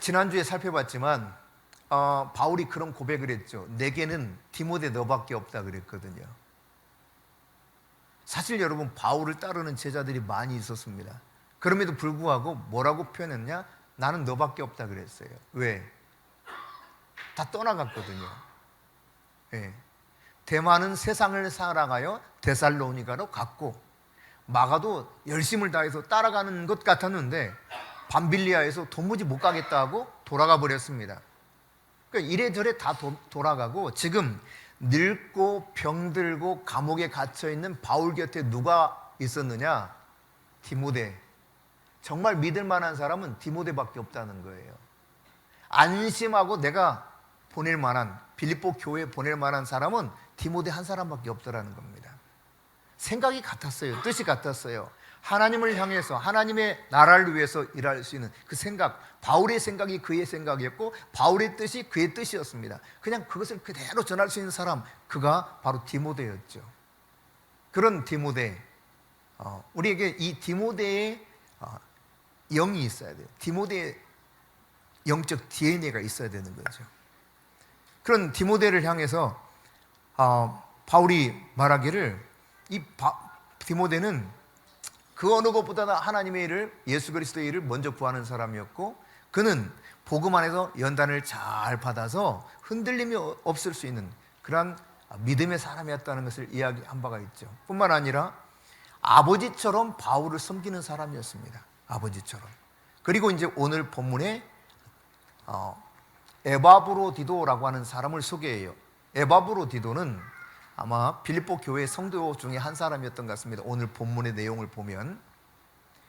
지난주에 살펴봤지만 바울이 그런 고백을 했죠. 내게는 디모데 너밖에 없다 그랬거든요. 사실 여러분, 바울을 따르는 제자들이 많이 있었습니다. 그럼에도 불구하고 뭐라고 표현했냐? 나는 너밖에 없다 그랬어요. 왜? 다 떠나갔거든요. 예. 대마는 세상을 사랑하여 데살로니가로 갔고, 마가도 열심을 다해서 따라가는 것 같았는데 밤빌리아에서 도무지 못 가겠다 하고 돌아가 버렸습니다. 그러니까 이래저래 다 돌아가고, 지금 늙고 병들고 감옥에 갇혀있는 바울 곁에 누가 있었느냐? 디모데. 정말 믿을 만한 사람은 디모데밖에 없다는 거예요. 안심하고 내가 보낼 만한, 빌립보 교회에 보낼 만한 사람은 디모데 한 사람밖에 없더라는 겁니다. 생각이 같았어요. 뜻이 같았어요. 하나님을 향해서 하나님의 나라를 위해서 일할 수 있는 그 생각, 바울의 생각이 그의 생각이었고 바울의 뜻이 그의 뜻이었습니다. 그냥 그것을 그대로 전할 수 있는 사람, 그가 바로 디모데였죠. 그런 디모데, 우리에게 이 디모데의 영이 있어야 돼요. 디모데의 영적 DNA가 있어야 되는 거죠. 그런 디모데를 향해서 바울이 말하기를, 이 디모데는 그 어느 것보다 하나님의 일을, 예수 그리스도의 일을 먼저 구하는 사람이었고, 그는 복음 안에서 연단을 잘 받아서 흔들림이 없을 수 있는 그런 믿음의 사람이었다는 것을 이야기한 바가 있죠. 뿐만 아니라 아버지처럼 바울을 섬기는 사람이었습니다. 아버지처럼. 그리고 이제 오늘 본문에 에바브로디도라고 하는 사람을 소개해요. 에바브로디도는 아마 빌립보 교회 성도 중에 한 사람이었던 것 같습니다. 오늘 본문의 내용을 보면,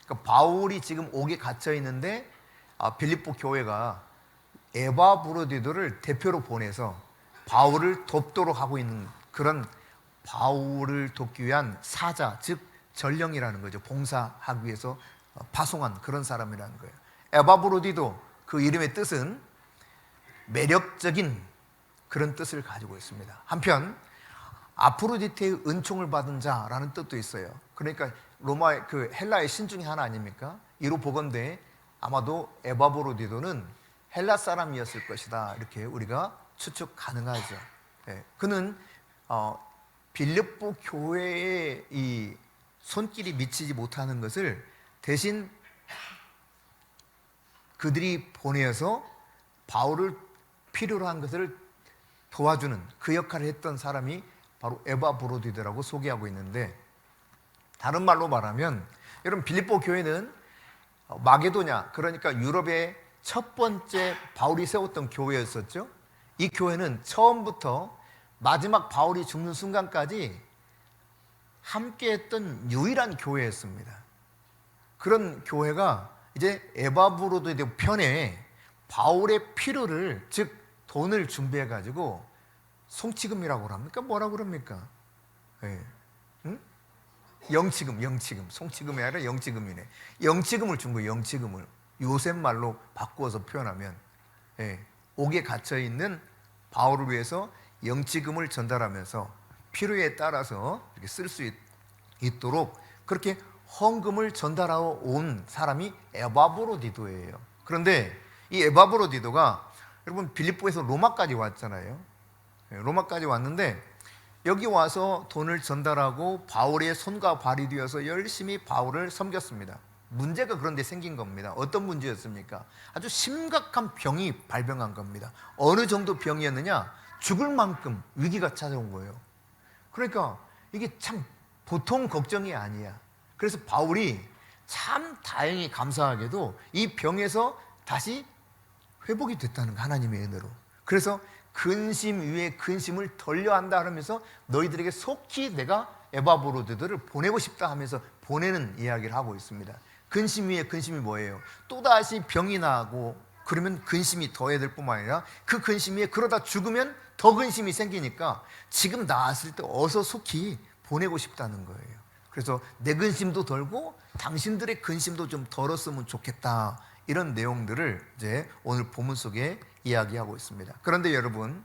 그러니까 바울이 지금 옥에 갇혀 있는데 빌립보 교회가 에바브로디도를 대표로 보내서 바울을 돕도록 하고 있는, 그런 바울을 돕기 위한 사자, 즉 전령이라는 거죠. 봉사하기 위해서 파송한 그런 사람이라는 거예요. 에바브로디도, 그 이름의 뜻은 매력적인 그런 뜻을 가지고 있습니다. 한편 아프로디테의 은총을 받은 자라는 뜻도 있어요. 그러니까 로마의 그 헬라의 신 중에 하나 아닙니까? 이로 보건대 아마도 에바브로디도는 헬라 사람이었을 것이다, 이렇게 우리가 추측 가능하죠. 그는 빌립보 교회에 이 손길이 미치지 못하는 것을 대신 그들이 보내어서 바울을 필요로 한 것을 도와주는 그 역할을 했던 사람이 바로 에바브로디도라고 소개하고 있는데, 다른 말로 말하면, 여러분, 빌립보 교회는 마게도냐, 그러니까 유럽의 첫 번째 바울이 세웠던 교회였었죠. 이 교회는 처음부터 마지막 바울이 죽는 순간까지 함께했던 유일한 교회였습니다. 그런 교회가 이제 에바브로디도 편에 바울의 필요를, 즉 돈을 준비해 가지고, 송치금이라고 합니까? 뭐라고 그럽니까? 영치금. 송치금이 아니라 영치금이네. 영치금을 준 거예요. 영치금을 요셉 말로 바꾸어서 표현하면, 옥에 갇혀 있는 바울을 위해서 영치금을 전달하면서 필요에 따라서 이렇게 쓸 수 있도록 그렇게 헌금을 전달하고 온 사람이 에바브로디도예요. 그런데 이 에바브로디도가, 여러분, 빌립보에서 로마까지 왔잖아요. 로마까지 왔는데 여기 와서 돈을 전달하고 바울의 손과 발이 되어서 열심히 바울을 섬겼습니다. 문제가 그런데 생긴 겁니다. 어떤 문제였습니까? 아주 심각한 병이 발병한 겁니다. 어느 정도 병이었느냐? 죽을 만큼 위기가 찾아온 거예요. 그러니까 이게 참 보통 걱정이 아니야. 그래서 바울이 참 다행히 감사하게도 이 병에서 다시 회복이 됐다는 거, 하나님의 은혜로. 그래서 근심 위에 근심을 덜려 한다 하면서 너희들에게 속히 내가 에바브로디도를 보내고 싶다 하면서 보내는 이야기를 하고 있습니다. 근심 위에 근심이 뭐예요? 또다시 병이 나고 그러면 근심이 더해야 될 뿐만 아니라 그 근심 위에 그러다 죽으면 더 근심이 생기니까 지금 나았을 때 어서 속히 보내고 싶다는 거예요. 그래서 내 근심도 덜고 당신들의 근심도 좀 덜었으면 좋겠다, 이런 내용들을 이제 오늘 본문 속에 이야기하고 있습니다. 그런데 여러분,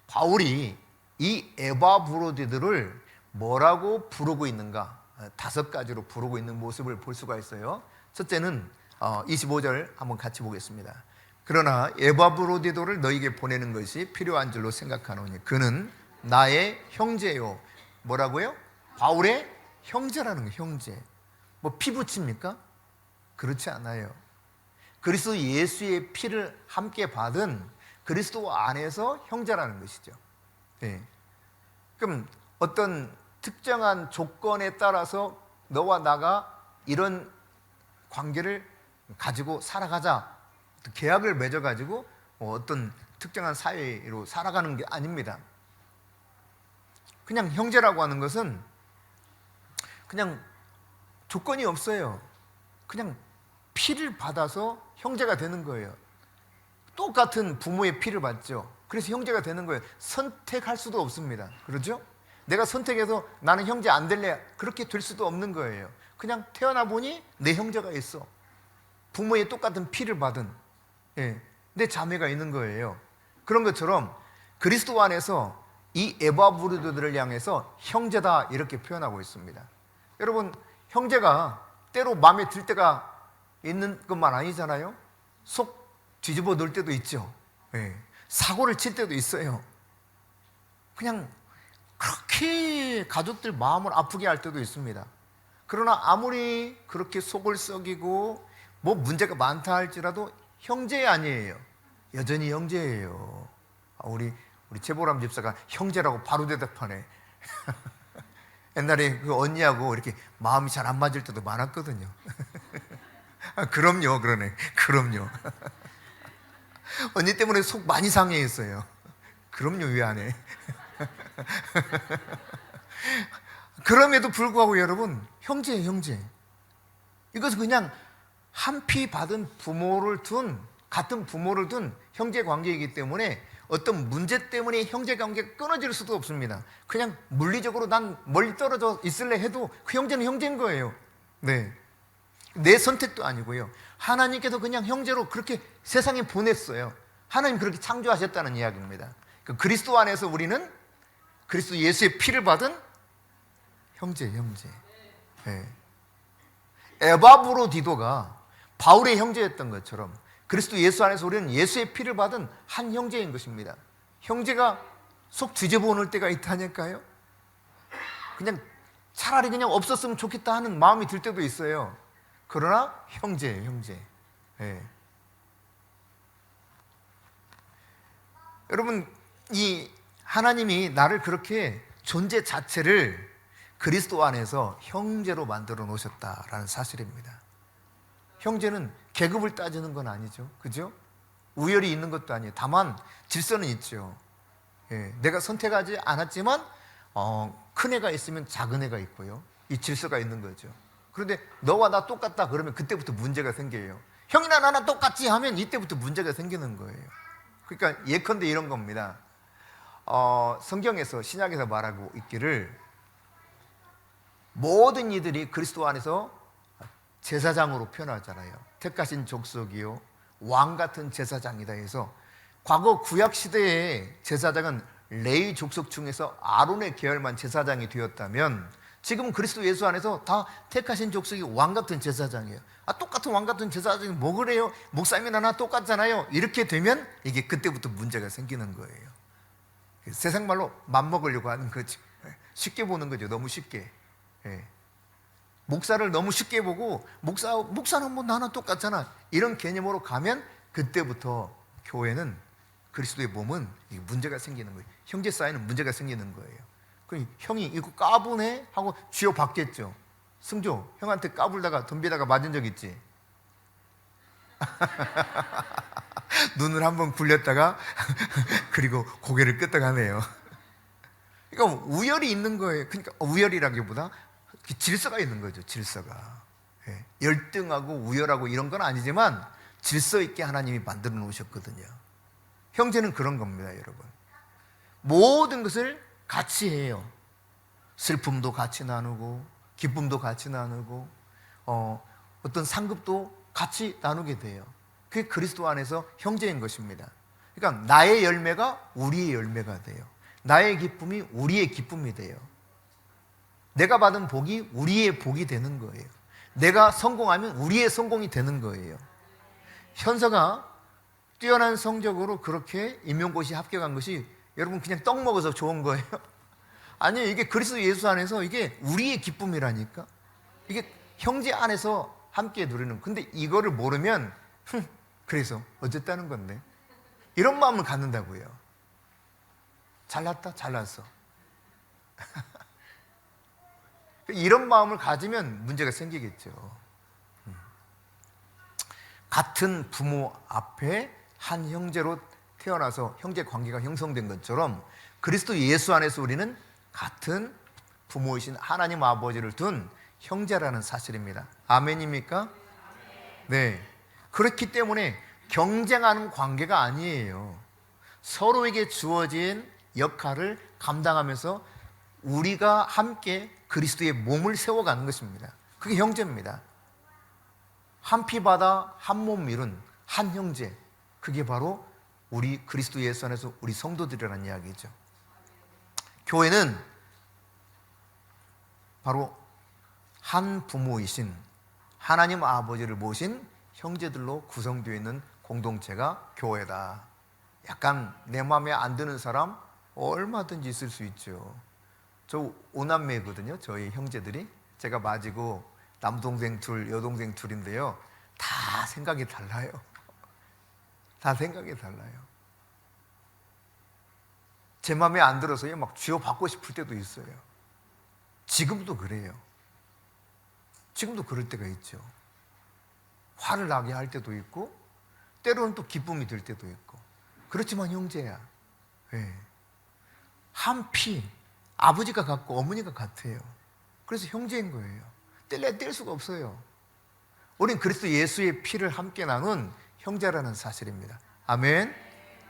바울이 이 에바브로디도를 뭐라고 부르고 있는가? 5가지로 부르고 있는 모습을 볼 수가 있어요. 첫째는 25절 한번 같이 보겠습니다. 그러나 에바브로디도를 너에게 보내는 것이 필요한 줄로 생각하노니 그는 나의 형제요. 뭐라고요? 바울의 형제라는 거예요. 형제. 뭐 피 붙입니까? 그렇지 않아요. 그리스도 예수의 피를 함께 받은 그리스도 안에서 형제라는 것이죠. 네. 그럼 어떤 특정한 조건에 따라서 너와 나가 이런 관계를 가지고 살아가자, 계약을 맺어가지고 어떤 특정한 사회로 살아가는 게 아닙니다. 그냥 형제라고 하는 것은 그냥 조건이 없어요. 그냥 피를 받아서 형제가 되는 거예요. 똑같은 부모의 피를 받죠. 그래서 형제가 되는 거예요. 선택할 수도 없습니다. 그렇죠? 내가 선택해서 나는 형제 안 될래, 그렇게 될 수도 없는 거예요. 그냥 태어나 보니 내 형제가 있어. 부모의 똑같은 피를 받은 내 자매가 있는 거예요. 그런 것처럼 그리스도 안에서 이 에바브로디도들을 향해서 형제다 이렇게 표현하고 있습니다. 여러분, 형제가 때로 마음에 들 때가 있는 것만 아니잖아요. 속 뒤집어 놓을 때도 있죠. 사고를 칠 때도 있어요. 그냥 그렇게 가족들 마음을 아프게 할 때도 있습니다. 그러나 아무리 그렇게 속을 썩이고 뭐 문제가 많다 할지라도 형제 아니에요. 여전히 형제예요. 우리 최보람 집사가 형제라고 바로 대답하네. 옛날에 그 언니하고 이렇게 마음이 잘 안 맞을 때도 많았거든요. 그럼요, 그러네. 그럼요. 언니 때문에 속 많이 상해했어요. 그럼요, 왜 안 해? 그럼에도 불구하고 여러분, 형제예요, 형제. 이것은 그냥 한 피 받은 부모를 둔, 같은 부모를 둔 형제 관계이기 때문에 어떤 문제 때문에 형제 관계가 끊어질 수도 없습니다. 그냥 물리적으로 난 멀리 떨어져 있을래 해도 그 형제는 형제인 거예요. 네. 내 선택도 아니고요. 하나님께서 그냥 형제로 그렇게 세상에 보냈어요. 하나님 그렇게 창조하셨다는 이야기입니다. 그리스도 안에서 우리는 그리스도 예수의 피를 받은 형제. 네. 에바브로디도가 바울의 형제였던 것처럼 그리스도 예수 안에서 우리는 예수의 피를 받은 한 형제인 것입니다. 형제가 속 뒤집어 놓을 때가 있다니까요. 그냥 차라리 그냥 없었으면 좋겠다 하는 마음이 들 때도 있어요. 그러나 형제예요, 형제. 네. 여러분, 이 하나님이 나를 그렇게 존재 자체를 그리스도 안에서 형제로 만들어 놓으셨다라는 사실입니다. 형제는 계급을 따지는 건 아니죠. 그죠? 우열이 있는 것도 아니에요. 다만 질서는 있죠. 내가 선택하지 않았지만 큰 애가 있으면 작은 애가 있고요. 이 질서가 있는 거죠. 그런데 너와 나 똑같다 그러면 그때부터 문제가 생겨요. 형이나 나나 똑같지 하면 이때부터 문제가 생기는 거예요. 그러니까 예컨대 이런 겁니다. 성경에서 신약에서 말하고 있기를 모든 이들이 그리스도 안에서 제사장으로 표현하잖아요. 택하신 족속이요 왕 같은 제사장이다 해서 과거 구약 시대의 제사장은 레위 족속 중에서 아론의 계열만 제사장이 되었다면 지금 그리스도 예수 안에서 다 택하신 족속이 왕 같은 제사장이에요. 똑같은 왕 같은 제사장이 뭐 그래요? 목사님이나 나 똑같잖아요. 이렇게 되면 이게 그때부터 문제가 생기는 거예요. 세상 말로 맘먹으려고 하는 거죠. 쉽게 보는 거죠. 너무 쉽게. 목사를 너무 쉽게 보고 목사는 뭐 나나 똑같잖아 이런 개념으로 가면 그때부터 교회는 그리스도의 몸은 문제가 생기는 거예요. 형제 사이는 문제가 생기는 거예요. 그럼 형이 이거 까부네 하고 쥐어 받겠죠. 승조, 형한테 까불다가 덤비다가 맞은 적 있지? 눈을 한번 굴렸다가 그리고 고개를 끄덕하네요. 그러니까 우열이 있는 거예요. 그러니까 우열이라기보다 질서가 있는 거죠. 질서가. 열등하고 우열하고 이런 건 아니지만 질서 있게 하나님이 만들어 놓으셨거든요. 형제는 그런 겁니다, 여러분. 모든 것을 같이 해요. 슬픔도 같이 나누고 기쁨도 같이 나누고 어떤 상급도 같이 나누게 돼요. 그게 그리스도 안에서 형제인 것입니다. 그러니까 나의 열매가 우리의 열매가 돼요. 나의 기쁨이 우리의 기쁨이 돼요. 내가 받은 복이 우리의 복이 되는 거예요. 내가 성공하면 우리의 성공이 되는 거예요. 현서가 뛰어난 성적으로 그렇게 임용고시 합격한 것이 여러분 그냥 떡 먹어서 좋은 거예요? 아니요, 이게 그리스도 예수 안에서 이게 우리의 기쁨이라니까. 이게 형제 안에서 함께 누리는. 근데 이거를 모르면 그래서 어쨌다는 건데, 이런 마음을 갖는다고요. 잘났다, 잘났어. 이런 마음을 가지면 문제가 생기겠죠. 같은 부모 앞에 한 형제로 태어나서 형제 관계가 형성된 것처럼 그리스도 예수 안에서 우리는 같은 부모이신 하나님 아버지를 둔 형제라는 사실입니다. 아멘입니까? 네. 그렇기 때문에 경쟁하는 관계가 아니에요. 서로에게 주어진 역할을 감당하면서 우리가 함께 그리스도의 몸을 세워가는 것입니다. 그게 형제입니다. 한 피 바다 한 몸 이룬 한 형제, 그게 바로 우리 그리스도 예수 안에서 우리 성도들이라는 이야기죠. 교회는 바로 한 부모이신 하나님 아버지를 모신 형제들로 구성되어 있는 공동체가 교회다. 약간 내 마음에 안 드는 사람 얼마든지 있을 수 있죠. 저 5남매거든요. 저희 형제들이. 제가 맞이고 남동생 둘, 여동생 둘인데요. 다 생각이 달라요. 다 생각이 달라요. 제 마음에 안 들어서요, 막 쥐어받고 싶을 때도 있어요. 지금도 그래요. 지금도 그럴 때가 있죠. 화를 나게 할 때도 있고, 때로는 또 기쁨이 들 때도 있고. 그렇지만 형제야. 네. 한 피, 아버지가 같고 어머니가 같아요. 그래서 형제인 거예요. 뗄래야 뗄 수가 없어요. 우린 그리스도 예수의 피를 함께 나눈 형제라는 사실입니다. 아멘.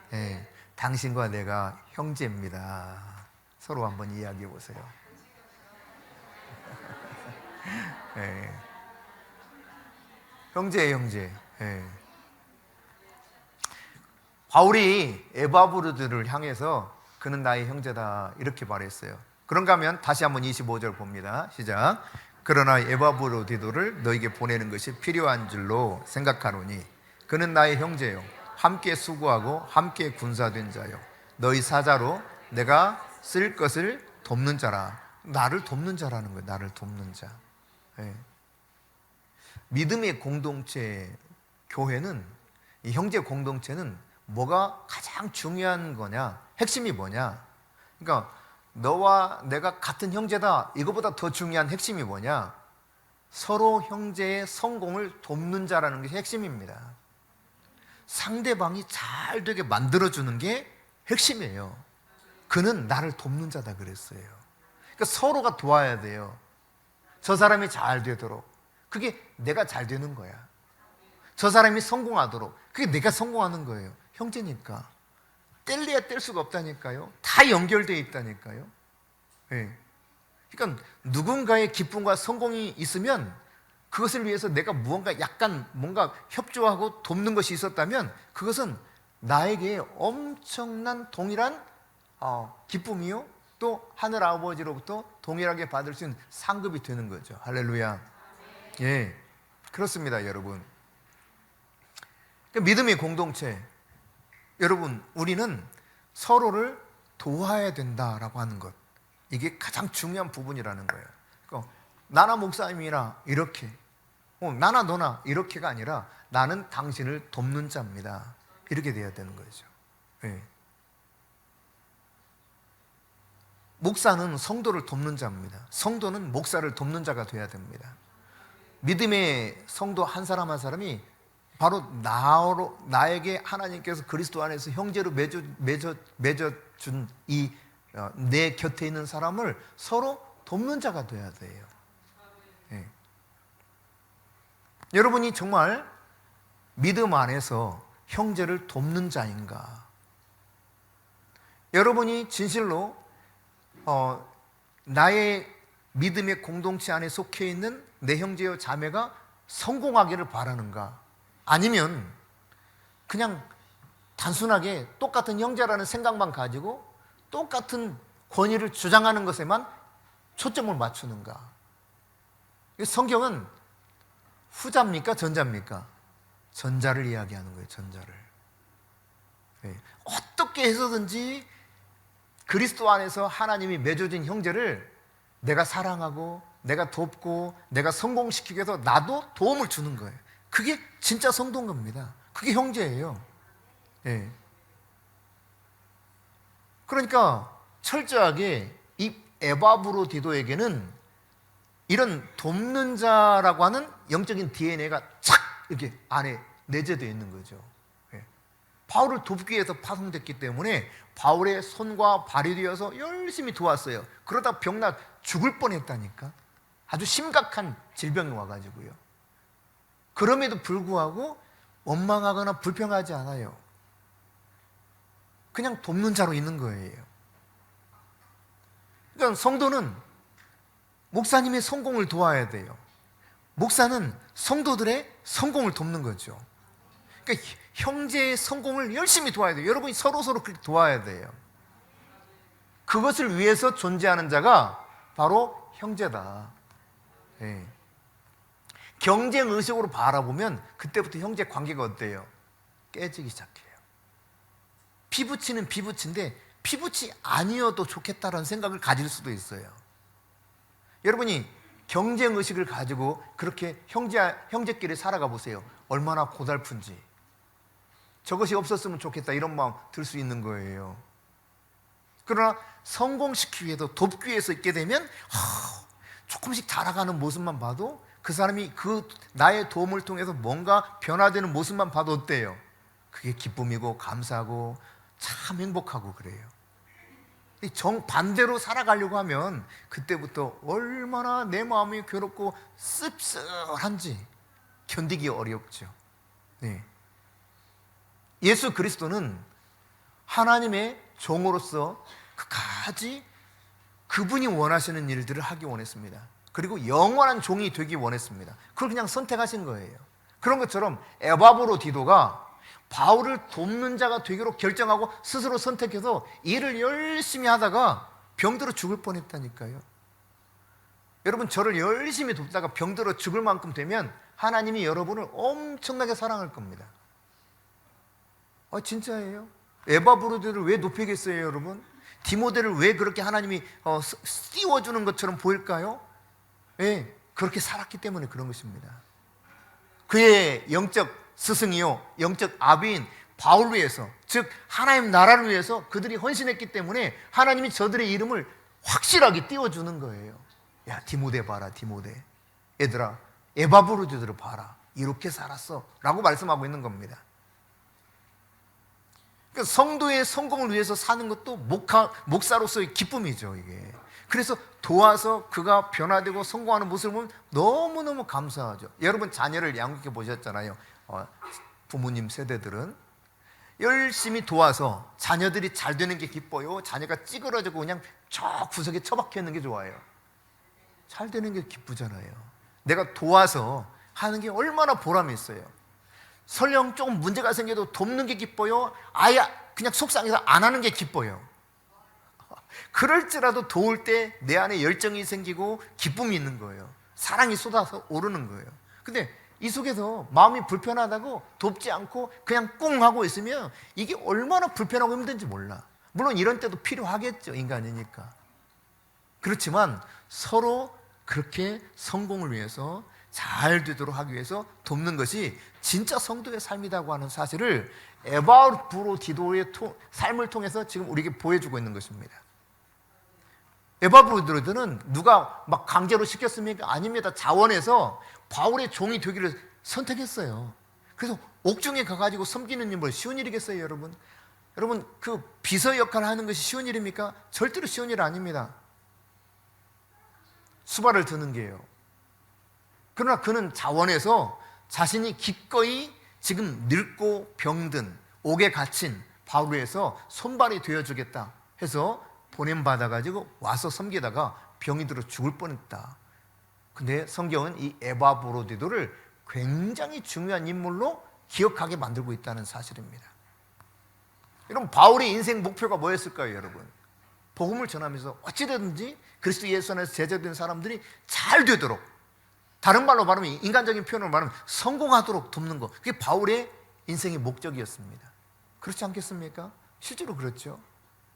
네. 당신과 내가 형제입니다. 서로 한번 이야기해 보세요. 네. 형제예요, 형제. 네. 바울이 에바브로드를 향해서 그는 나의 형제다 이렇게 말했어요. 그런가 하면 다시 한번 25절 봅니다. 시작. 그러나 에바브로디도를 너에게 보내는 것이 필요한 줄로 생각하노니 그는 나의 형제요 함께 수고하고 함께 군사된 자요 너희 사자로 내가 쓸 것을 돕는 자라. 나를 돕는 자라는 거예요. 나를 돕는 자. 네. 믿음의 공동체, 교회는, 이 형제 공동체는 뭐가 가장 중요한 거냐? 핵심이 뭐냐? 그러니까 너와 내가 같은 형제다. 이거보다 더 중요한 핵심이 뭐냐? 서로 형제의 성공을 돕는 자라는 게 핵심입니다. 상대방이 잘 되게 만들어주는 게 핵심이에요. 그는 나를 돕는 자다 그랬어요. 그러니까 서로가 도와야 돼요. 저 사람이 잘 되도록. 그게 내가 잘 되는 거야. 저 사람이 성공하도록. 그게 내가 성공하는 거예요. 형제니까. 뗄래야 뗄 수가 없다니까요. 다 연결되어 있다니까요. 네. 그러니까 누군가의 기쁨과 성공이 있으면 그것을 위해서 내가 무언가 약간 뭔가 협조하고 돕는 것이 있었다면 그것은 나에게 엄청난 동일한 기쁨이요 또 하늘 아버지로부터 동일하게 받을 수 있는 상급이 되는 거죠. 할렐루야. 예, 그렇습니다, 여러분. 믿음의 공동체, 여러분, 우리는 서로를 도와야 된다라고 하는 것, 이게 가장 중요한 부분이라는 거예요. 그러니까 나나 목사님이나 이렇게, 나나 너나 이렇게가 아니라 나는 당신을 돕는 자입니다. 이렇게 돼야 되는 거죠. 네. 목사는 성도를 돕는 자입니다. 성도는 목사를 돕는 자가 돼야 됩니다. 믿음의 성도 한 사람 한 사람이 바로 나에게 하나님께서 그리스도 안에서 형제로 맺어준 이 내 곁에 있는 사람을 서로 돕는 자가 돼야 돼요. 네. 여러분이 정말 믿음 안에서 형제를 돕는 자인가? 여러분이 진실로 나의 믿음의 공동체 안에 속해 있는 내 형제여 자매가 성공하기를 바라는가? 아니면 그냥 단순하게 똑같은 형제라는 생각만 가지고 똑같은 권위를 주장하는 것에만 초점을 맞추는가? 성경은 후자입니까? 전자입니까? 전자를 이야기하는 거예요. 전자를. 어떻게 해서든지 그리스도 안에서 하나님이 맺어진 형제를 내가 사랑하고 내가 돕고 내가 성공시키기 위해서 나도 도움을 주는 거예요. 그게 진짜 성도인 겁니다. 그게 형제예요. 예. 그러니까 철저하게 이 에바브로디도에게는 이런 돕는 자라고 하는 영적인 DNA가 착 이렇게 안에 내재되어 있는 거죠. 예. 바울을 돕기 위해서 파송됐기 때문에 바울의 손과 발이 되어서 열심히 도왔어요. 그러다 병나 죽을 뻔했다니까. 아주 심각한 질병이 와가지고요. 그럼에도 불구하고 원망하거나 불평하지 않아요. 그냥 돕는 자로 있는 거예요. 그러니까 성도는 목사님의 성공을 도와야 돼요. 목사는 성도들의 성공을 돕는 거죠. 그러니까 형제의 성공을 열심히 도와야 돼요. 여러분이 서로서로 그렇게 도와야 돼요. 그것을 위해서 존재하는 자가 바로 형제다. 네. 경쟁 의식으로 바라보면 그때부터 형제 관계가 어때요? 깨지기 시작해요. 피부치는 피부치인데 피부치 아니어도 좋겠다라는 생각을 가질 수도 있어요. 여러분이 경쟁 의식을 가지고 그렇게 형제끼리 살아가 보세요. 얼마나 고달픈지. 저것이 없었으면 좋겠다 이런 마음 들 수 있는 거예요. 그러나 성공시키기 위해서 돕기 위해서 있게 되면 조금씩 자라가는 모습만 봐도 그 사람이 그 나의 도움을 통해서 뭔가 변화되는 모습만 봐도 어때요? 그게 기쁨이고 감사하고 참 행복하고 그래요. 정반대로 살아가려고 하면 그때부터 얼마나 내 마음이 괴롭고 씁쓸한지 견디기 어렵죠. 네. 예수 그리스도는 하나님의 종으로서 그까지 그분이 원하시는 일들을 하기 원했습니다. 그리고 영원한 종이 되기 원했습니다. 그걸 그냥 선택하신 거예요. 그런 것처럼 에바브로디도가 바울을 돕는 자가 되기로 결정하고 스스로 선택해서 일을 열심히 하다가 병들어 죽을 뻔했다니까요. 여러분, 저를 열심히 돕다가 병들어 죽을 만큼 되면 하나님이 여러분을 엄청나게 사랑할 겁니다. 진짜예요? 에바브로디도를 왜 높이겠어요, 여러분? 디모데를 왜 그렇게 하나님이 띄워주는 것처럼 보일까요? 예, 그렇게 살았기 때문에 그런 것입니다. 그의 영적 스승이요, 영적 아비인 바울을 위해서, 즉 하나님 나라를 위해서 그들이 헌신했기 때문에 하나님이 저들의 이름을 확실하게 띄워주는 거예요. 야, 디모데 봐라, 디모데. 얘들아, 에바브로디도를 봐라. 이렇게 살았어 라고 말씀하고 있는 겁니다. 그러니까 성도의 성공을 위해서 사는 것도 목사로서의 기쁨이죠, 이게. 그래서 도와서 그가 변화되고 성공하는 모습을 보면 너무너무 감사하죠. 여러분, 자녀를 양육해 보셨잖아요. 부모님 세대들은 열심히 도와서 자녀들이 잘 되는 게 기뻐요? 자녀가 찌그러지고 그냥 저 구석에 처박혀 있는 게 좋아요? 잘 되는 게 기쁘잖아요. 내가 도와서 하는 게 얼마나 보람이 있어요. 설령 조금 문제가 생겨도 돕는 게 기뻐요? 아예 그냥 속상해서 안 하는 게 기뻐요? 그럴지라도 도울 때 내 안에 열정이 생기고 기쁨이 있는 거예요. 사랑이 쏟아서 오르는 거예요. 근데 이 속에서 마음이 불편하다고 돕지 않고 그냥 꿍 하고 있으면 이게 얼마나 불편하고 힘든지 몰라. 물론 이런 때도 필요하겠죠, 인간이니까. 그렇지만 서로 그렇게 성공을 위해서 잘 되도록 하기 위해서 돕는 것이 진짜 성도의 삶이라고 하는 사실을 에바브로디도의 삶을 통해서 지금 우리에게 보여주고 있는 것입니다. 에바브로디도는 누가 막 강제로 시켰습니까? 아닙니다. 자원해서 바울의 종이 되기를 선택했어요. 그래서 옥중에 가가지고 섬기는 일 쉬운 일이겠어요, 여러분? 여러분, 그 비서 역할을 하는 것이 쉬운 일입니까? 절대로 쉬운 일 아닙니다. 수발을 드는 게요. 그러나 그는 자원해서 자신이 기꺼이 지금 늙고 병든 옥에 갇힌 바울을 위해서 손발이 되어주겠다 해서 보냄받아가지고 와서 섬기다가 병이 들어 죽을 뻔했다. 근데 성경은 이 에바브로디도를 굉장히 중요한 인물로 기억하게 만들고 있다는 사실입니다. 여러분, 바울의 인생 목표가 뭐였을까요, 여러분? 복음을 전하면서 어찌되든지 그리스도 예수 안에서 제자된 사람들이 잘 되도록, 다른 말로 말하면, 인간적인 표현으로 말하면 성공하도록 돕는 것, 그게 바울의 인생의 목적이었습니다. 그렇지 않겠습니까? 실제로 그렇죠.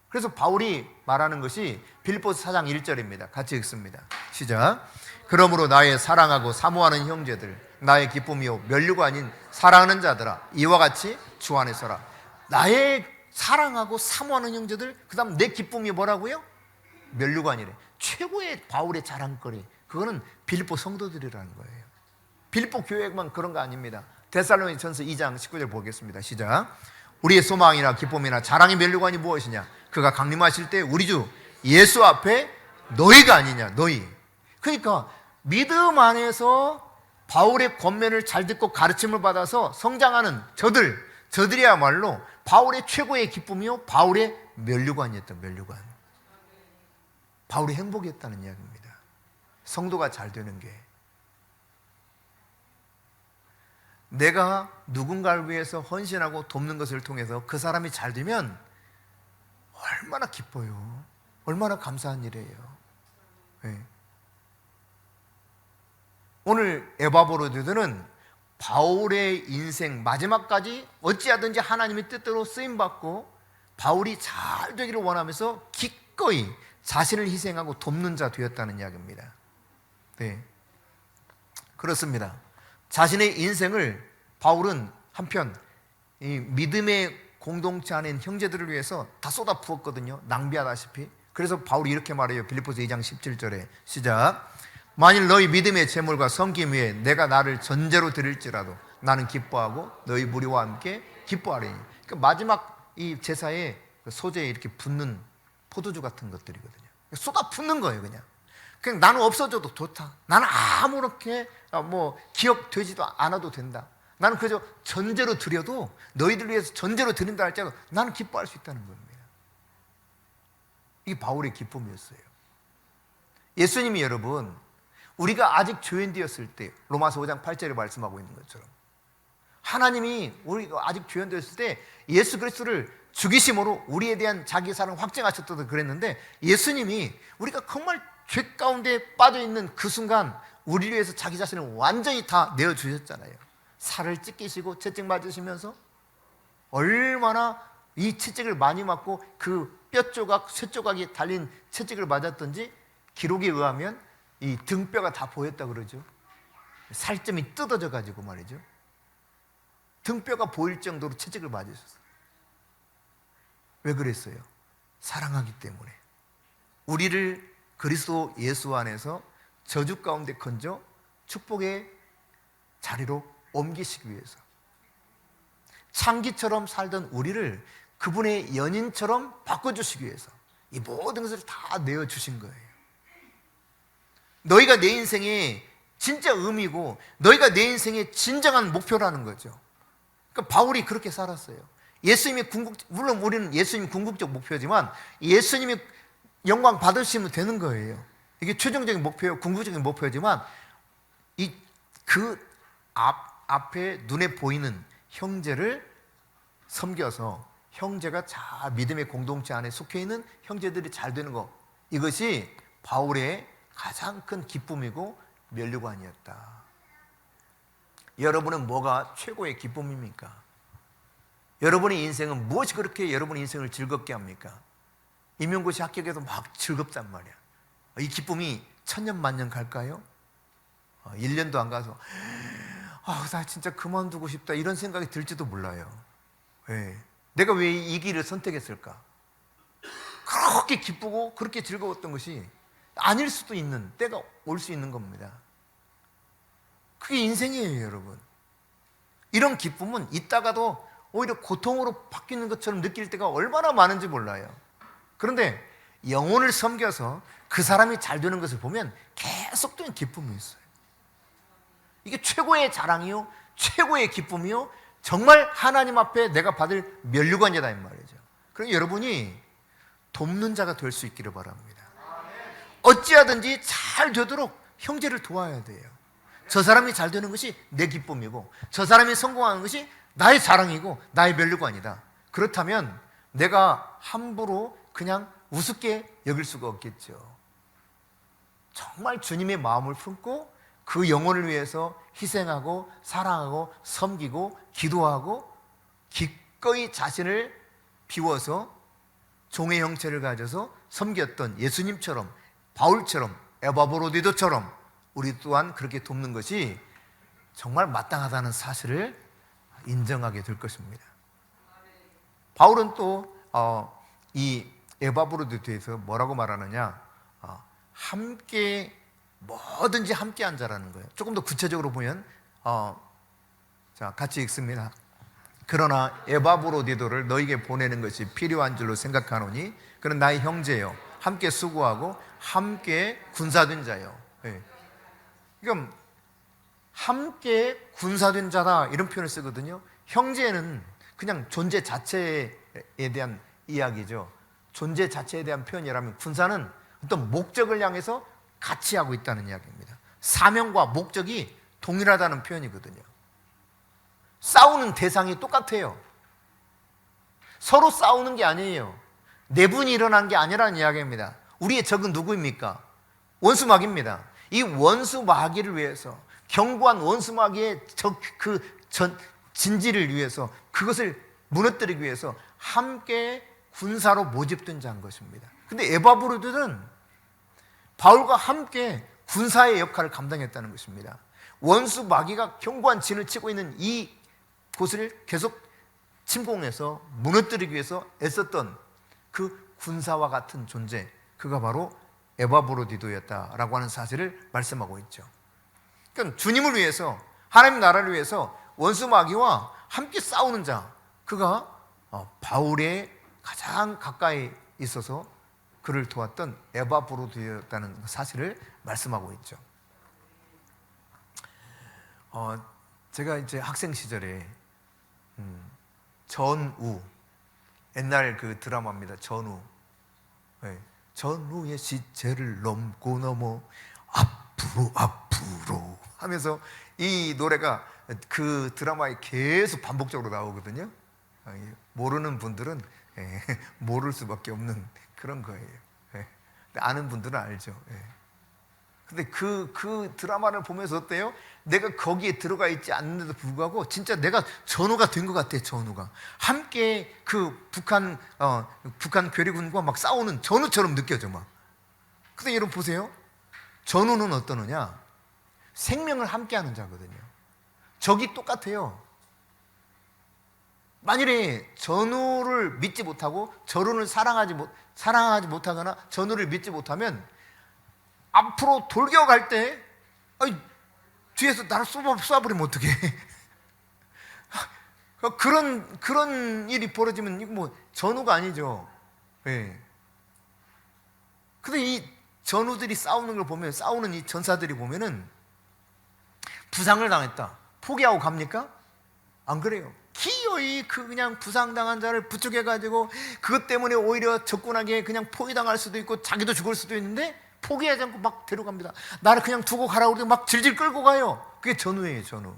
그래서 바울이 말하는 것이 빌립보서 4장 1절입니다. 같이 읽습니다. 시작. 그러므로 나의 사랑하고 사모하는 형제들, 나의 기쁨이요 면류가 아닌 사랑하는 자들아, 이와 같이 주 안에 서라. 나의 사랑하고 사모하는 형제들, 그 다음 내 기쁨이 뭐라고요? 면류가 아니래. 최고의 바울의 자랑거리, 그거는 빌립보 성도들이라는 거예요. 빌립보 교회만 그런 거 아닙니다. 데살로니가전서 2장 19절 보겠습니다. 시작. 우리의 소망이나 기쁨이나 자랑의 면류관이 무엇이냐? 그가 강림하실 때 우리 주 예수 앞에 너희가 아니냐, 너희. 그러니까 믿음 안에서 바울의 권면을 잘 듣고 가르침을 받아서 성장하는 저들이야말로 바울의 최고의 기쁨이요 바울의 면류관이었던 면류관. 바울이 행복했다는 이야기입니다. 성도가 잘 되는 게, 내가 누군가를 위해서 헌신하고 돕는 것을 통해서 그 사람이 잘 되면 얼마나 기뻐요. 얼마나 감사한 일이에요. 네. 오늘 에바브로드들은 바울의 인생 마지막까지 어찌하든지 하나님의 뜻대로 쓰임받고 바울이 잘 되기를 원하면서 기꺼이 자신을 희생하고 돕는 자 되었다는 이야기입니다. 네. 그렇습니다. 자신의 인생을 바울은 한편 이 믿음의 공동체 안에 있는 형제들을 위해서 다 쏟아 부었거든요. 낭비하다시피. 그래서 바울이 이렇게 말해요. 빌립보서 2장 17절에 시작. 만일 너희 믿음의 제물과 섬김 위에 내가 나를 전제로 드릴지라도 나는 기뻐하고 너희 무리와 함께 기뻐하리니. 그러니까 마지막 이 제사의 소재에 이렇게 붓는 포도주 같은 것들이거든요. 쏟아 붓는 거예요. 그냥 나는 없어져도 좋다. 나는 아무렇게 기억되지도 않아도 된다. 나는 그저 전제로 드려도, 너희들 위해서 전제로 드린다 할지라도 나는 기뻐할 수 있다는 겁니다. 이게 바울의 기쁨이었어요. 예수님이 여러분, 우리가 아직 죄인 되었을 때, 로마서 5장 8절에 말씀하고 있는 것처럼 하나님이 우리가 아직 죄인 되었을 때 예수 그리스도를 죽이심으로 우리에 대한 자기 사랑을 확증하셨다고 그랬는데, 예수님이 우리가 정말 죄 가운데 빠져있는 그 순간 우리를 위해서 자기 자신을 완전히 다 내어주셨잖아요. 살을 찢기시고 채찍 맞으시면서 얼마나 이 채찍을 많이 맞고 그 뼈조각, 쇠조각이 달린 채찍을 맞았던지 기록에 의하면 이 등뼈가 다 보였다 그러죠. 살점이 뜯어져 가지고 말이죠. 등뼈가 보일 정도로 채찍을 맞으셨어요. 왜 그랬어요? 사랑하기 때문에. 우리를 그리스도 예수 안에서 저주 가운데 건져 축복의 자리로 옮기시기 위해서, 창기처럼 살던 우리를 그분의 연인처럼 바꿔주시기 위해서 이 모든 것을 다 내어주신 거예요. 너희가 내 인생의 진짜 의미고 너희가 내 인생의 진정한 목표라는 거죠. 그러니까 바울이 그렇게 살았어요. 예수님의 물론 우리는 예수님 궁극적 목표지만 예수님이 영광 받으시면 되는 거예요. 이게 최종적인 목표예요. 궁극적인 목표지만 앞에 눈에 보이는 형제를 섬겨서 형제가 잘 믿음의 공동체 안에 속해 있는 형제들이 잘 되는 것, 이것이 바울의 가장 큰 기쁨이고 면류관이었다. 여러분은 뭐가 최고의 기쁨입니까? 여러분의 인생은 무엇이 그렇게 여러분의 인생을 즐겁게 합니까? 임용고시 합격해도 막 즐겁단 말이야. 이 기쁨이 천년만년 갈까요? 1년도 안 가서 나 진짜 그만두고 싶다 이런 생각이 들지도 몰라요. 왜? 내가 왜 이 길을 선택했을까? 그렇게 기쁘고 그렇게 즐거웠던 것이 아닐 수도 있는 때가 올 수 있는 겁니다. 그게 인생이에요, 여러분. 이런 기쁨은 있다가도 오히려 고통으로 바뀌는 것처럼 느낄 때가 얼마나 많은지 몰라요. 그런데 영혼을 섬겨서 그 사람이 잘 되는 것을 보면 계속되는 기쁨이 있어요. 이게 최고의 자랑이요, 최고의 기쁨이요, 정말 하나님 앞에 내가 받을 면류관이다 이 말이죠. 그러니 여러분이 돕는 자가 될 수 있기를 바랍니다. 어찌하든지 잘 되도록 형제를 도와야 돼요. 저 사람이 잘 되는 것이 내 기쁨이고 저 사람이 성공하는 것이 나의 자랑이고 나의 면류관이다. 그렇다면 내가 함부로 그냥 우습게 여길 수가 없겠죠. 정말 주님의 마음을 품고 그 영혼을 위해서 희생하고 사랑하고 섬기고 기도하고 기꺼이 자신을 비워서 종의 형체를 가져서 섬겼던 예수님처럼, 바울처럼, 에바브로디도처럼 우리 또한 그렇게 돕는 것이 정말 마땅하다는 사실을 인정하게 될 것입니다. 바울은 또 이 에바브로디도에서 뭐라고 말하느냐, 함께 뭐든지 함께한 자라는 거예요. 조금 더 구체적으로 보면 자, 같이 읽습니다. 그러나 에바브로디도를 너에게 보내는 것이 필요한 줄로 생각하노니 그는 나의 형제요, 함께 수고하고 함께 군사된 자요. 예. 그러니까 함께 군사된 자다 이런 표현을 쓰거든요. 형제는 그냥 존재 자체에 대한 이야기죠. 존재 자체에 대한 표현이라면 군사는 어떤 목적을 향해서 같이 하고 있다는 이야기입니다. 사명과 목적이 동일하다는 표현이거든요. 싸우는 대상이 똑같아요. 서로 싸우는 게 아니에요. 내분이 일어난 게 아니라는 이야기입니다. 우리의 적은 누구입니까? 원수 마귀입니다. 이 원수 마귀를 위해서, 견고한 원수 마귀의 진지를 위해서, 그것을 무너뜨리기 위해서 함께 군사로 모집된 자인 것입니다. 근데 에바브로디도는 바울과 함께 군사의 역할을 감당했다는 것입니다. 원수 마귀가 견고한 진을 치고 있는 이 곳을 계속 침공해서 무너뜨리기 위해서 애썼던 그 군사와 같은 존재, 그가 바로 에바브로디도였다라고 하는 사실을 말씀하고 있죠. 그러니까 주님을 위해서, 하나님 나라를 위해서 원수 마귀와 함께 싸우는 자, 그가 바울의 가장 가까이 있어서 그를 도왔던 에바브로디도였다는 사실을 말씀하고 있죠. 제가 이제 학생 시절에 전우, 옛날 그 드라마입니다. 전우. 네. 전우의 시체를 넘고 넘어 앞으로 하면서 이 노래가 그 드라마에 계속 반복적으로 나오거든요. 모르는 분들은 모를 수밖에 없는 그런 거예요. 아는 분들은 알죠. 근데 그 드라마를 보면서 어때요? 내가 거기에 들어가 있지 않는데도 불구하고 진짜 내가 전우가 된 것 같아요. 전우가 함께 그 북한 괴뢰군과 막 싸우는 전우처럼 느껴져 막. 근데 여러분 보세요. 전우는 어떠느냐? 생명을 함께하는 자거든요. 적이 똑같아요. 만일에 전우를 믿지 못하고 전우를 사랑하지 못하거나 전우를 믿지 못하면 앞으로 돌격할 때 뒤에서 나를 쏴버리면 어떡해. 그런 일이 벌어지면 이거 뭐 전우가 아니죠. 예. 근데 이 전우들이 싸우는 걸 보면, 싸우는 이 전사들이 보면은 부상을 당했다, 포기하고 갑니까? 안 그래요. 기어이 그냥 부상당한 자를 부축해가지고 그것 때문에 오히려 적군에게 그냥 포위당할 수도 있고 자기도 죽을 수도 있는데 포기하지 않고 막 데려갑니다. 나를 그냥 두고 가라고 그러고 막 질질 끌고 가요. 그게 전우예요. 전우.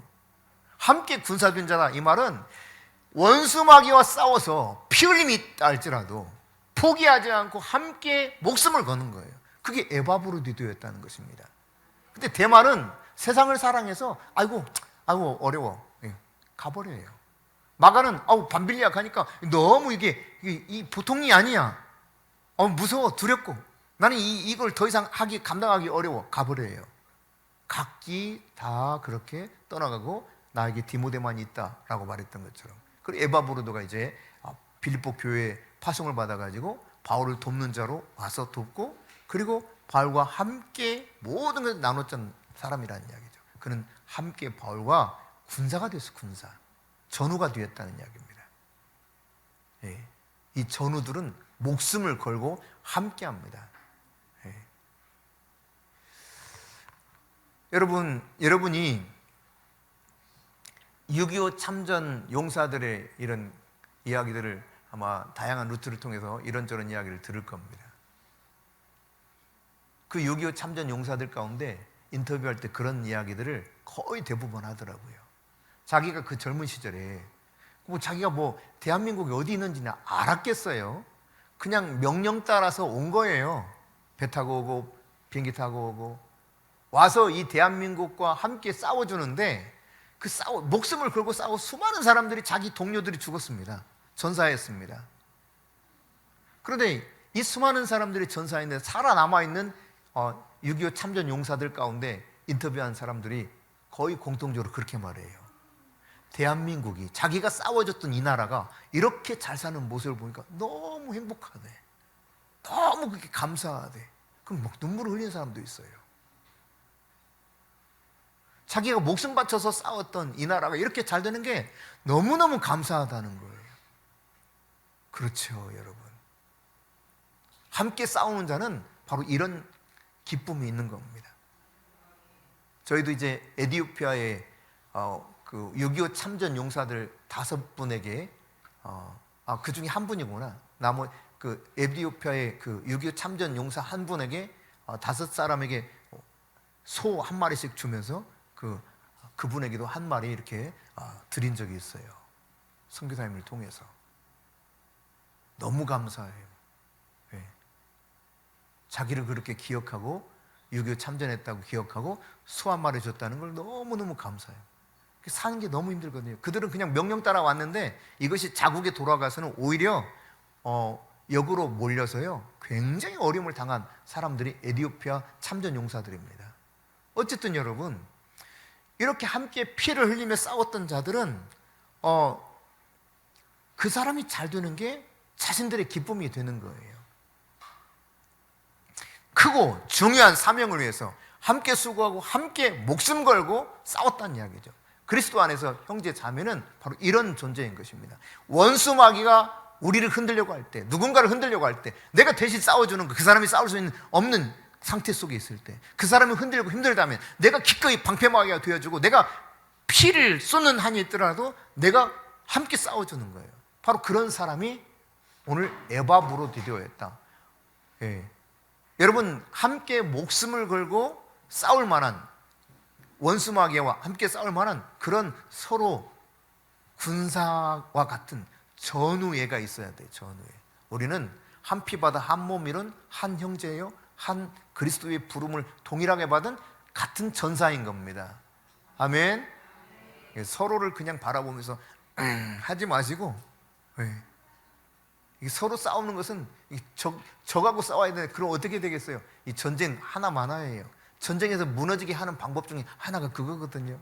함께 군사된 자다. 이 말은 원수 마귀와 싸워서 피 흘림이 있다 할지라도 포기하지 않고 함께 목숨을 거는 거예요. 그게 에바브로디도였다는 것입니다. 근데 대만은 세상을 사랑해서 아이고 어려워, 가버려요. 마가는 반빌리아 가니까 너무 이게 보통이 아니야. 무서워, 두렵고 나는 이걸 더 이상 감당하기 어려워, 가버려요. 각기 다 그렇게 떠나가고 나에게 디모데만 있다라고 말했던 것처럼. 그리고 에바브로도가 이제 빌립보 교회에 파송을 받아가지고 바울을 돕는 자로 와서 돕고, 그리고 바울과 함께 모든 것을 나눴던 사람이라는 이야기죠. 그는 함께 바울과 군사가 됐어. 군사, 전우가 되었다는 이야기입니다. 이 전우들은 목숨을 걸고 함께합니다. 여러분이 6.25 참전 용사들의 이런 이야기들을 아마 다양한 루트를 통해서 이런저런 이야기를 들을 겁니다. 그 6.25 참전 용사들 가운데 인터뷰할 때 그런 이야기들을 거의 대부분 하더라고요. 자기가 그 젊은 시절에 자기가 대한민국이 어디 있는지는 알았겠어요. 그냥 명령 따라서 온 거예요. 배 타고 오고 비행기 타고 오고 와서 이 대한민국과 함께 싸워주는데 목숨을 걸고 싸워 수많은 사람들이, 자기 동료들이 죽었습니다. 전사했습니다. 그런데 이 수많은 사람들이 전사했는데 살아남아있는 6.25 참전 용사들 가운데 인터뷰한 사람들이 거의 공통적으로 그렇게 말해요. 대한민국이 자기가 싸워줬던 이 나라가 이렇게 잘 사는 모습을 보니까 너무 행복하대. 너무 그렇게 감사하대. 그럼 막 눈물을 흘리는 사람도 있어요. 자기가 목숨 바쳐서 싸웠던 이 나라가 이렇게 잘 되는 게 너무너무 감사하다는 거예요. 그렇죠, 여러분. 함께 싸우는 자는 바로 이런 기쁨이 있는 겁니다. 저희도 이제 에티오피아의 그 6.25 참전 용사들 5분에게 그 중에 한 분이구나. 그 에티오피아의 그 6.25 참전 용사 한 분에게 5사람에게 소 한 마리씩 주면서 그분에게도 한 마리 이렇게 드린 적이 있어요. 선교사님을 통해서. 너무 감사해요. 네. 자기를 그렇게 기억하고 6.25 참전했다고 기억하고 소 한 마리 줬다는 걸 너무너무 감사해요. 사는 게 너무 힘들거든요. 그들은 그냥 명령 따라 왔는데 이것이 자국에 돌아가서는 오히려 역으로 몰려서요 굉장히 어려움을 당한 사람들이 에티오피아 참전 용사들입니다. 어쨌든 여러분, 이렇게 함께 피를 흘리며 싸웠던 자들은 그 사람이 잘 되는 게 자신들의 기쁨이 되는 거예요. 크고 중요한 사명을 위해서 함께 수고하고 함께 목숨 걸고 싸웠다는 이야기죠. 그리스도 안에서 형제 자매는 바로 이런 존재인 것입니다. 원수 마귀가 우리를 흔들려고 할 때, 누군가를 흔들려고 할 때, 내가 대신 싸워주는 그 사람이 싸울 수 있는 없는 상태 속에 있을 때, 그 사람이 흔들리고 힘들다면 내가 기꺼이 방패막이가 되어주고 내가 피를 쏟는 한이 있더라도 내가 함께 싸워주는 거예요. 바로 그런 사람이 오늘 에바브로디도였다. 예. 여러분, 함께 목숨을 걸고 싸울 만한, 원수 마귀와 함께 싸울 만한 그런 서로 군사와 같은 전우애가 있어야 돼요. 전우애. 우리는 한 피 받아 한 몸 이룬 한 형제예요. 한 그리스도의 부름을 동일하게 받은 같은 전사인 겁니다. 아멘. 서로를 그냥 바라보면서 하지 마시고, 서로 싸우는 것은 적하고 싸워야 되는데 그럼 어떻게 되겠어요? 이 전쟁 하나만 하예요. 전쟁에서 무너지게 하는 방법 중에 하나가 그거거든요.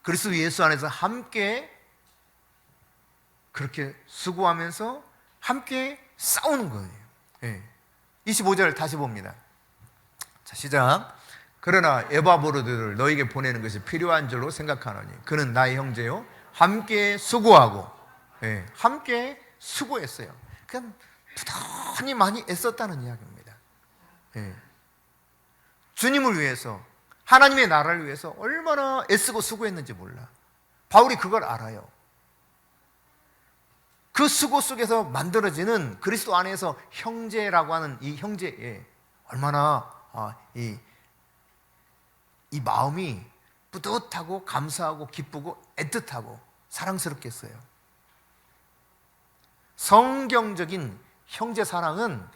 그리스도 예수 안에서 함께 그렇게 수고하면서 함께 싸우는 거예요. 25절 다시 봅니다. 자, 시작. 그러나 에바브로드를 너에게 보내는 것이 필요한 줄로 생각하노니 그는 나의 형제요 함께 수고하고, 함께 수고했어요. 그냥 부단히 많이 애썼다는 이야기입니다. 주님을 위해서, 하나님의 나라를 위해서 얼마나 애쓰고 수고했는지 몰라. 바울이 그걸 알아요. 그 수고 속에서 만들어지는 그리스도 안에서 형제라고 하는 이 형제에 얼마나 이 마음이 뿌듯하고 감사하고 기쁘고 애틋하고 사랑스럽겠어요. 성경적인 형제 사랑은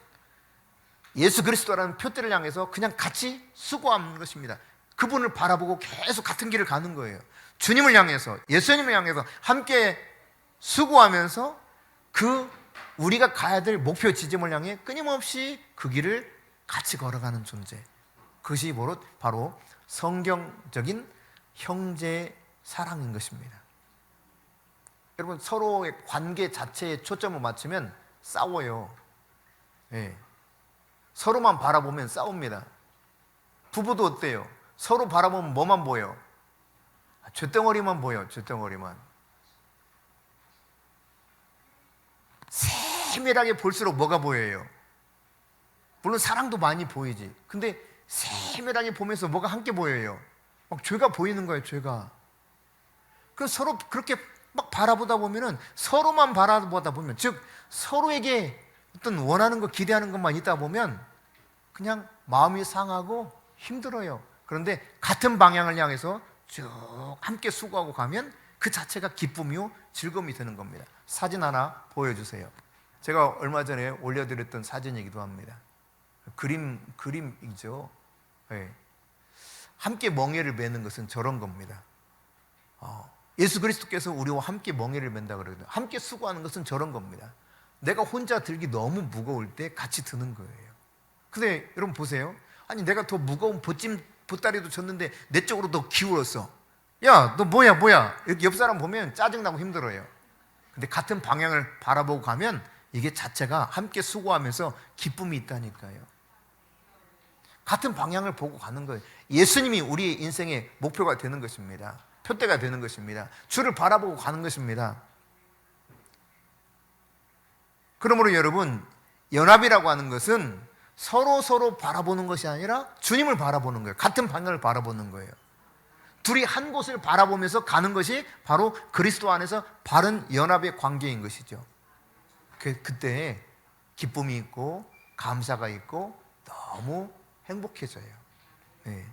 예수 그리스도라는 표대를 향해서 그냥 같이 수고하는 것입니다. 그분을 바라보고 계속 같은 길을 가는 거예요. 주님을 향해서, 예수님을 향해서 함께 수고하면서 우리가 가야 될 목표 지점을 향해 끊임없이 그 길을 같이 걸어가는 존재. 그것이 바로 성경적인 형제 사랑인 것입니다. 여러분, 서로의 관계 자체에 초점을 맞추면 싸워요. 서로만 바라보면 싸웁니다. 부부도 어때요? 서로 바라보면 뭐만 보여? 쇳덩어리만 보여. 쇳덩어리만. 세밀하게 볼수록 뭐가 보여요? 물론 사랑도 많이 보이지. 근데 세밀하게 보면서 뭐가 함께 보여요? 막 죄가 보이는 거예요. 죄가. 그래서 서로 그렇게 막 바라보다 보면은, 서로만 바라보다 보면, 즉 서로에게 어떤 원하는 거, 기대하는 것만 있다 보면 그냥 마음이 상하고 힘들어요. 그런데 같은 방향을 향해서 쭉 함께 수고하고 가면 그 자체가 기쁨이요 즐거움이 되는 겁니다. 사진 하나 보여주세요. 제가 얼마 전에 올려드렸던 사진이기도 합니다. 그림이죠. 함께 멍에를 매는 것은 저런 겁니다. 예수 그리스도께서 우리와 함께 멍에를 맨다 그러거든요. 함께 수고하는 것은 저런 겁니다. 내가 혼자 들기 너무 무거울 때 같이 드는 거예요. 근데 여러분 보세요. 아니 내가 더 무거운 보따리도 졌는데 내 쪽으로 더 기울었어. 야, 너 뭐야? 이렇게 옆 사람 보면 짜증나고 힘들어요. 근데 같은 방향을 바라보고 가면 이게 자체가 함께 수고하면서 기쁨이 있다니까요. 같은 방향을 보고 가는 거예요. 예수님이 우리의 인생의 목표가 되는 것입니다. 표대가 되는 것입니다. 주를 바라보고 가는 것입니다. 그러므로 여러분, 연합이라고 하는 것은 서로 바라보는 것이 아니라 주님을 바라보는 거예요. 같은 방향을 바라보는 거예요. 둘이 한 곳을 바라보면서 가는 것이 바로 그리스도 안에서 바른 연합의 관계인 것이죠. 그때 기쁨이 있고 감사가 있고 너무 행복해져요. 네.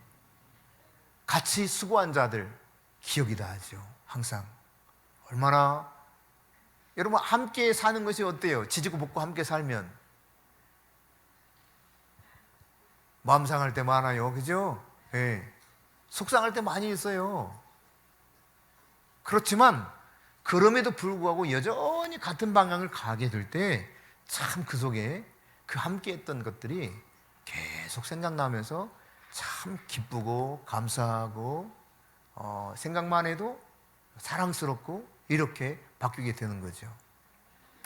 같이 수고한 자들 기억이 나죠. 항상 얼마나 여러분 함께 사는 것이 어때요? 지지고 볶고 함께 살면 마음 상할 때 많아요. 그죠? 네. 속상할 때 많이 있어요. 그렇지만 그럼에도 불구하고 여전히 같은 방향을 가게 될 때 참 그 속에 그 함께 했던 것들이 계속 생각나면서 참 기쁘고 감사하고 생각만 해도 사랑스럽고 이렇게 바뀌게 되는 거죠.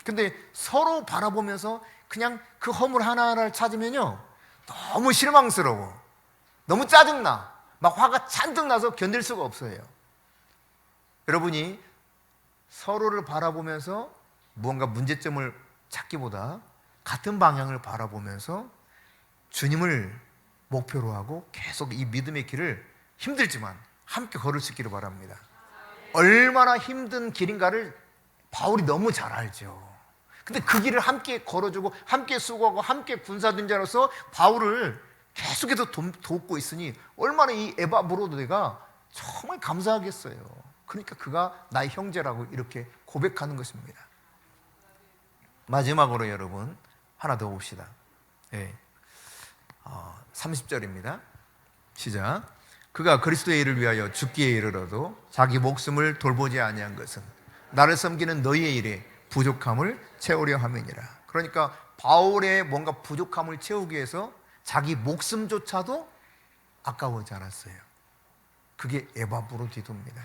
근데 서로 바라보면서 그냥 그 허물 하나하나를 찾으면요 너무 실망스러워, 너무 짜증나, 막 화가 잔뜩 나서 견딜 수가 없어요. 여러분이 서로를 바라보면서 무언가 문제점을 찾기보다 같은 방향을 바라보면서 주님을 목표로 하고 계속 이 믿음의 길을 힘들지만 함께 걸을 수 있기를 바랍니다. 얼마나 힘든 길인가를 바울이 너무 잘 알죠. 근데 그 길을 함께 걸어주고 함께 수고하고 함께 군사된자로서 바울을 계속해서 돕고 있으니 얼마나 이 에바브로드가 정말 감사하겠어요. 그러니까 그가 나의 형제라고 이렇게 고백하는 것입니다. 마지막으로 여러분 하나 더 봅시다. 네. 30절입니다. 시작. 그가 그리스도의 일을 위하여 죽기에 이르러도 자기 목숨을 돌보지 아니한 것은 나를 섬기는 너희의 일에 부족함을 채우려 함이니라. 그러니까 바울의 뭔가 부족함을 채우기 위해서 자기 목숨조차도 아까워하지 않았어요. 그게 에바브로디도입니다.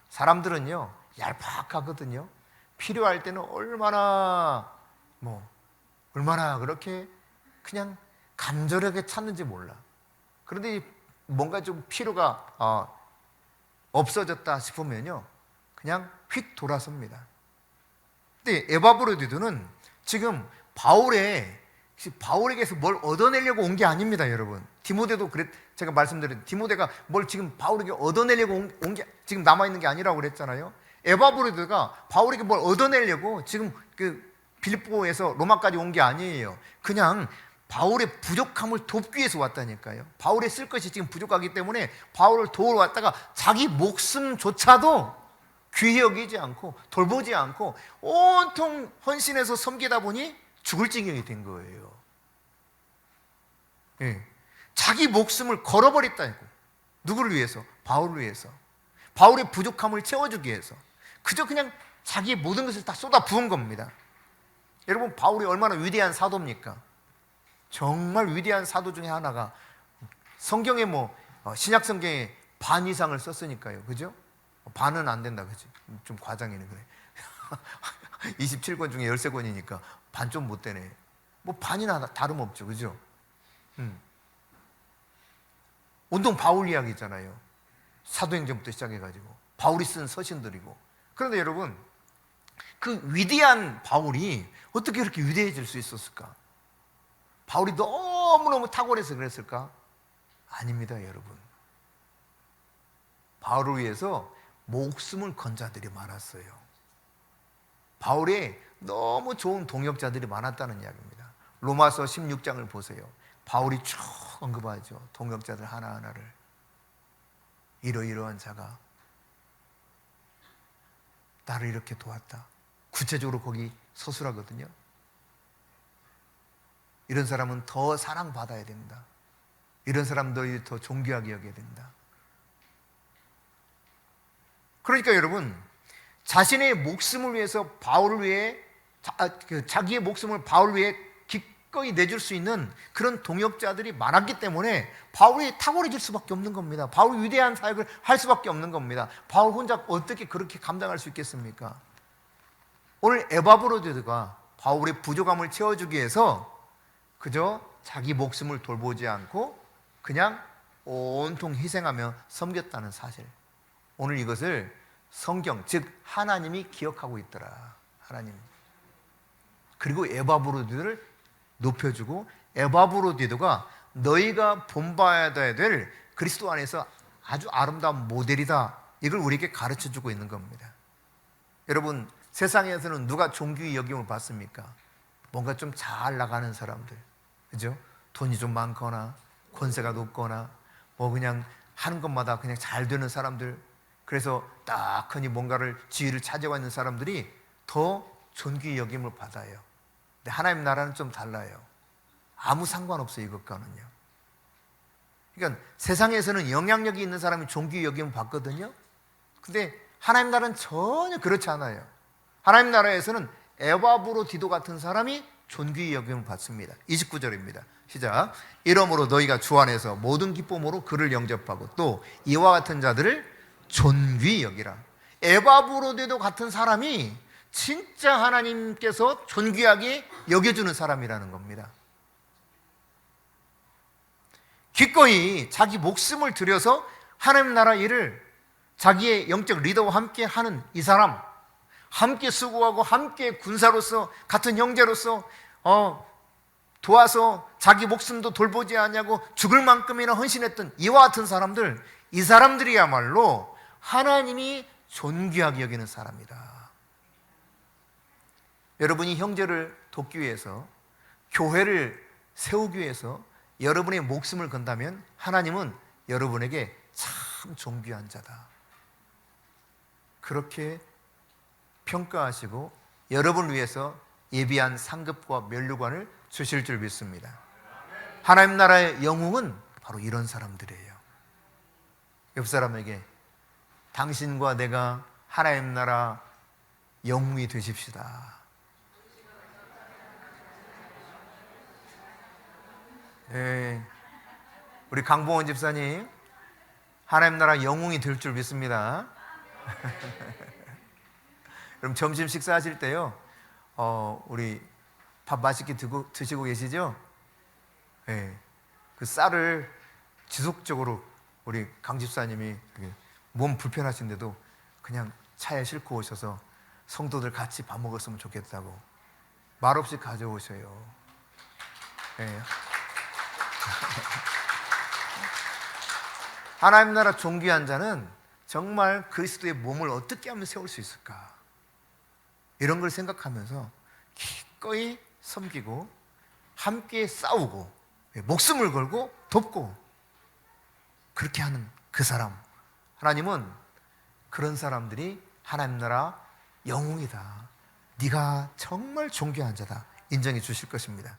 사람들은요 얄팍하거든요. 필요할 때는 얼마나 그렇게 그냥 간절하게 찾는지 몰라. 그런데 뭔가 좀 필요가 없어졌다 싶으면요 그냥 휙 돌아섭니다. 근데 에바브로디도는 지금 바울에게서 뭘 얻어내려고 온 게 아닙니다, 여러분. 디모데도 제가 말씀드린 디모데가 뭘 지금 바울에게 얻어내려고 온 게 지금 남아있는 게 아니라고 그랬잖아요. 에바브로디도가 바울에게 뭘 얻어내려고 지금 그 빌립보에서 로마까지 온 게 아니에요. 그냥 바울의 부족함을 돕기 위해서 왔다니까요. 바울의 쓸 것이 지금 부족하기 때문에 바울을 도우러 왔다가 자기 목숨조차도 귀히 여기지 않고 돌보지 않고 온통 헌신해서 섬기다 보니 죽을 지경이 된 거예요. 네. 자기 목숨을 걸어버렸다고. 누구를 위해서? 바울을 위해서. 바울의 부족함을 채워주기 위해서. 그저 그냥 자기의 모든 것을 다 쏟아 부은 겁니다. 여러분 바울이 얼마나 위대한 사도입니까? 정말 위대한 사도 중에 하나가 성경에 신약 성경에 반 이상을 썼으니까요. 그죠? 반은 안 된다. 그지? 좀 과장이네 그래. 27권 중에 13권이니까 반 좀 못 되네. 반이나 다름없죠. 그죠? 온통 바울 이야기잖아요. 사도행전부터 시작해가지고 바울이 쓴 서신들이고. 그런데 여러분 그 위대한 바울이 어떻게 그렇게 위대해질 수 있었을까? 바울이 너무너무 탁월해서 그랬을까? 아닙니다, 여러분. 바울을 위해서 목숨을 건 자들이 많았어요. 바울의 너무 좋은 동역자들이 많았다는 이야기입니다. 로마서 16장을 보세요. 바울이 쭉 언급하죠. 동역자들 하나하나를. 이러이러한 자가 나를 이렇게 도왔다. 구체적으로 거기 서술하거든요. 이런 사람은 더 사랑받아야 된다. 이런 사람들이 더 존귀하게 여겨야 된다. 그러니까 여러분, 자신의 목숨을 위해서 바울을 위해 자기의 목숨을 바울을 위해 기꺼이 내줄 수 있는 그런 동역자들이 많았기 때문에 바울이 탁월해질 수밖에 없는 겁니다. 바울이 위대한 사역을 할 수밖에 없는 겁니다. 바울 혼자 어떻게 그렇게 감당할 수 있겠습니까? 오늘 에바브로디도가 바울의 부족함을 채워주기 위해서 그저 자기 목숨을 돌보지 않고 그냥 온통 희생하며 섬겼다는 사실, 오늘 이것을 성경, 즉 하나님이 기억하고 있더라. 하나님. 그리고 에바브로디도를 높여주고 에바브로디도가 너희가 본받아야 될 그리스도 안에서 아주 아름다운 모델이다, 이걸 우리에게 가르쳐주고 있는 겁니다. 여러분, 세상에서는 누가 존귀 여김을 받습니까? 뭔가 좀 잘 나가는 사람들, 그죠? 돈이 좀 많거나 권세가 높거나 뭐 그냥 하는 것마다 그냥 잘 되는 사람들, 그래서 딱 흔히 뭔가를 지위를 차지하고 있는 사람들이 더 존귀 여김을 받아요. 근데 하나님 나라는 좀 달라요. 아무 상관없어요, 이것과는요. 그러니까 세상에서는 영향력이 있는 사람이 존귀 여김을 받거든요. 근데 하나님 나라는 전혀 그렇지 않아요. 하나님 나라에서는 에바브로디도 같은 사람이 존귀 여김을 받습니다. 29절입니다. 시작. 이러므로 너희가 주 안에서 모든 기쁨으로 그를 영접하고 또 이와 같은 자들을 존귀 여기라. 에바브로디도 같은 사람이 진짜 하나님께서 존귀하게 여겨주는 사람이라는 겁니다. 기꺼이 자기 목숨을 들여서 하나님 나라 일을 자기의 영적 리더와 함께 하는 이 사람, 함께 수고하고 함께 군사로서 같은 형제로서 도와서 자기 목숨도 돌보지 않냐고 죽을 만큼이나 헌신했던 이와 같은 사람들, 이 사람들이야말로 하나님이 존귀하게 여기는 사람이다. 여러분이 형제를 돕기 위해서, 교회를 세우기 위해서 여러분의 목숨을 건다면 하나님은 여러분에게 참 존귀한 자다, 그렇게 평가하시고 여러분을 위해서 예비한 상급과 면류관을 주실 줄 믿습니다. 하나님 나라의 영웅은 바로 이런 사람들이에요. 옆 사람에게 당신과 내가 하나님 나라 영웅이 되십시다. 네, 우리 강봉원 집사님 하나님 나라 영웅이 될 줄 믿습니다. 그럼 점심 식사하실 때요, 우리 밥 맛있게 드시고 계시죠? 네, 그 쌀을 지속적으로 우리 강 집사님이 몸 불편하신데도 그냥 차에 싣고 오셔서 성도들 같이 밥 먹었으면 좋겠다고 말없이 가져오셔요. 네. 하나님 나라 존귀한 자는 정말 그리스도의 몸을 어떻게 하면 세울 수 있을까, 이런 걸 생각하면서 기꺼이 섬기고 함께 싸우고 목숨을 걸고 돕고 그렇게 하는 그 사람, 하나님은 그런 사람들이 하나님 나라 영웅이다, 네가 정말 존귀한 자다 인정해 주실 것입니다.